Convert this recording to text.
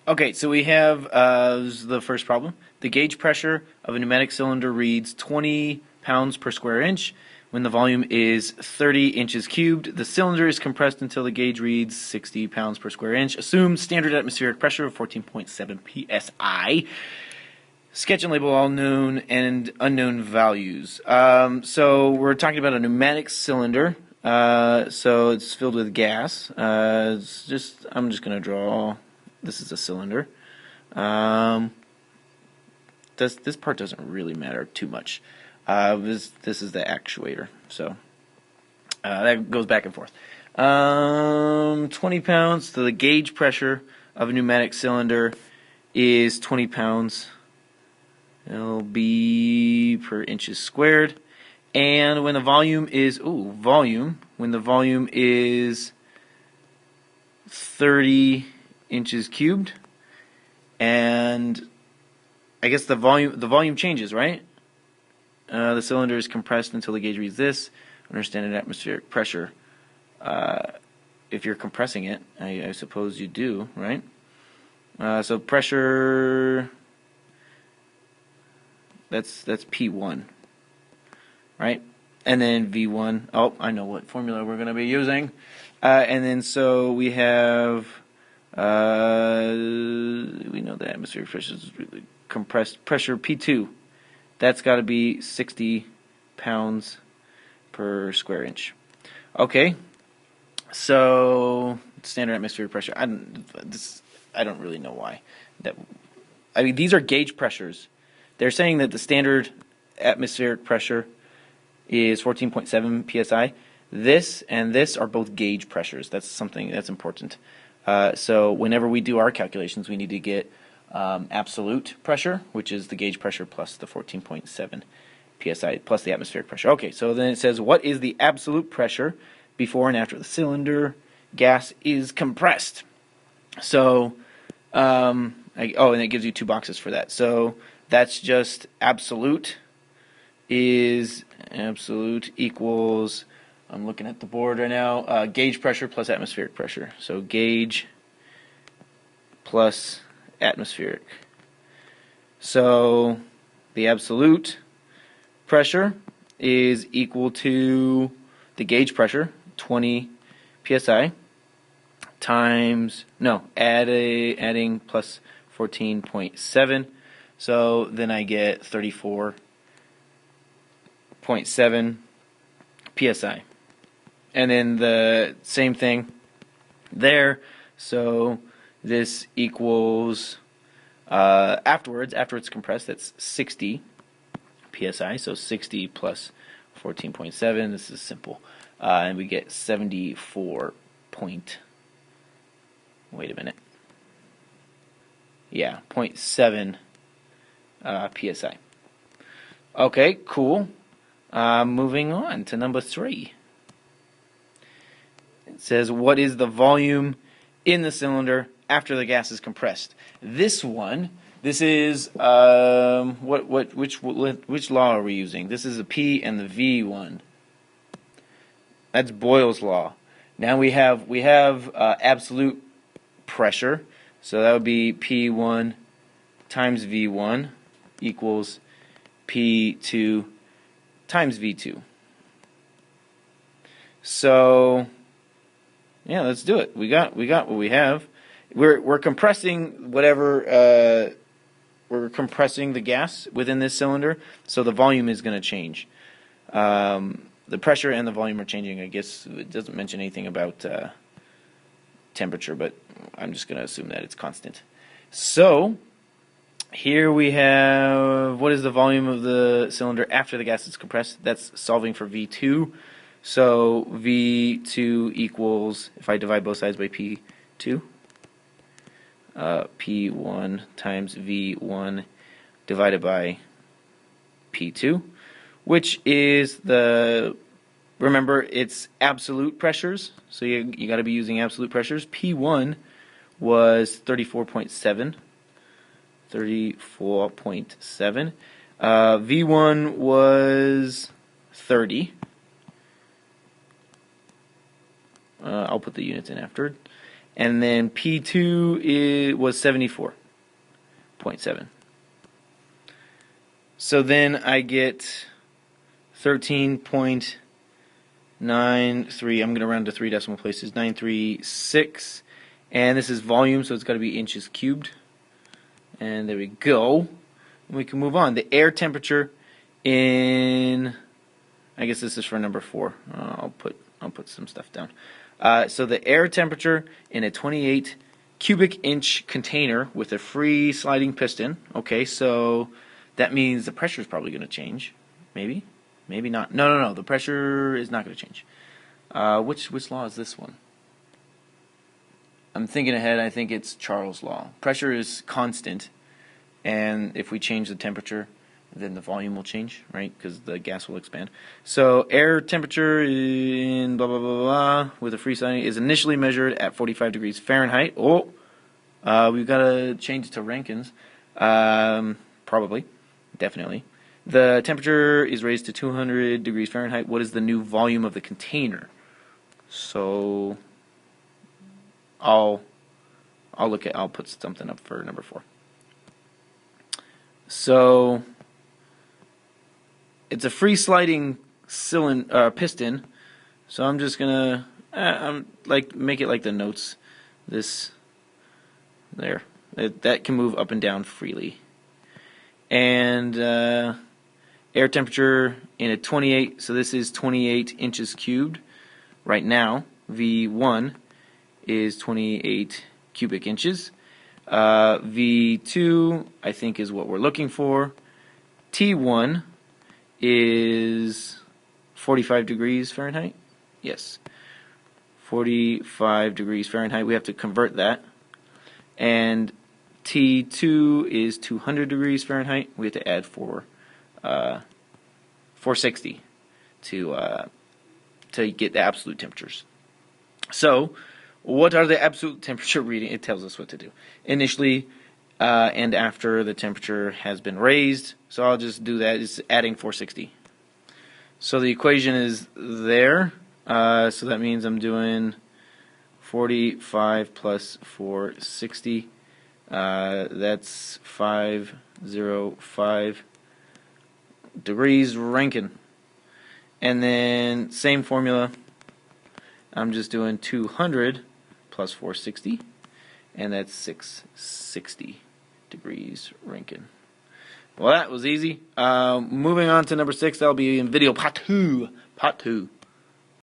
Okay, so we have this is the first problem. The gauge pressure of a pneumatic cylinder reads 20 pounds per square inch when the volume is 30 inches cubed. The cylinder is compressed until the gauge reads 60 pounds per square inch. Assume standard atmospheric pressure of 14.7 psi. Sketch and label all known and unknown values. So we're talking about a pneumatic cylinder. So it's filled with gas. I'm just going to draw. This is a cylinder. This part doesn't really matter too much. This is the actuator. So that goes back and forth. 20 pounds. So the gauge pressure of a pneumatic cylinder is 20 pounds. It'll be per inches squared. And when the volume is when the volume is 30 inches cubed, and I guess the volume changes, right? The cylinder is compressed until the gauge reads this. Understand atmospheric pressure. If you're compressing it, I suppose you do, right? So pressure. That's P1, right? And then V1. Oh, I know what formula we're going to be using. And then so we have. We know the atmospheric pressure is really compressed pressure P2. That's got to be 60 pounds per square inch. Okay. So standard atmospheric pressure. I don't really know why. I mean, these are gauge pressures. They're saying that the standard atmospheric pressure is 14.7 psi. This and this are both gauge pressures. That's something that's important. So whenever we do our calculations, we need to get absolute pressure, which is the gauge pressure plus the 14.7 psi plus the atmospheric pressure. Okay, so then it says, what is the absolute pressure before and after the cylinder gas is compressed? So, and it gives you two boxes for that. So that's just absolute equals, I'm looking at the board right now, gauge pressure plus atmospheric pressure. So gauge plus atmospheric. So the absolute pressure is equal to the gauge pressure, 20 psi, times, adding plus 14.7. So then I get 34.7 psi. And then the same thing there. So this equals, after it's compressed, that's 60 psi. So 60 plus 14.7. This is simple. And we get 74 point, wait a minute. Yeah, 0.7 psi. Okay, cool. Moving on to number 3. It says, what is the volume in the cylinder after the gas is compressed? This is which law are we using? This is the P and the V one. That's Boyle's law. Now we have absolute pressure, so that would be P1 times V1 equals P2 times V2. So yeah, let's do it. We got what we have. We're compressing whatever we're compressing the gas within this cylinder, so the volume is going to change. The pressure and the volume are changing. I guess it doesn't mention anything about temperature, but I'm just going to assume that it's constant. So here we have, what is the volume of the cylinder after the gas is compressed? That's solving for V2. So V2 equals, if I divide both sides by P2, P1 times V1 divided by P2, which is remember, it's absolute pressures, so you got to be using absolute pressures. P1 was 34.7. V1 was 30. I'll put the units in after. And then P2 was 74.7. So then I get 13.93. I'm going to round to 3 decimal places. 936. And this is volume, so it's got to be inches cubed. And there we go. We can move on. The air temperature in, I guess this is for number 4. I'll put some stuff down. So the air temperature in a 28 cubic inch container with a free sliding piston. Okay, so that means the pressure is probably going to change. Maybe not. No. The pressure is not going to change. Which law is this one? I'm thinking ahead. I think it's Charles' law. Pressure is constant, and if we change the temperature, then the volume will change, right? Because the gas will expand. So air temperature in blah blah blah blah with a free sliding is initially measured at 45 degrees Fahrenheit. Oh, we've got to change it to Rankins. Probably, definitely. The temperature is raised to 200 degrees Fahrenheit. What is the new volume of the container? So I'll put something up for number 4. So it's a free sliding piston. So I'm just gonna make it like the notes. This there that can move up and down freely. And air temperature in a 28. So this is 28 inches cubed. Right now, V1 is 28 cubic inches. V2, I think, is what we're looking for. T1 is 45 degrees Fahrenheit. Yes, 45 degrees Fahrenheit. We have to convert that. And T2 is 200 degrees Fahrenheit. We have to add 460 to get the absolute temperatures. So, what are the absolute temperature reading? It tells us what to do. Initially and after the temperature has been raised. So I'll just do that. It's adding 460. So the equation is there. So that means I'm doing 45 plus 460. That's 505 degrees Rankine. And then same formula. I'm just doing 200 plus 460, and that's 660 degrees Rankine. Well, that was easy. Moving on to number 6, that'll be in video part 2.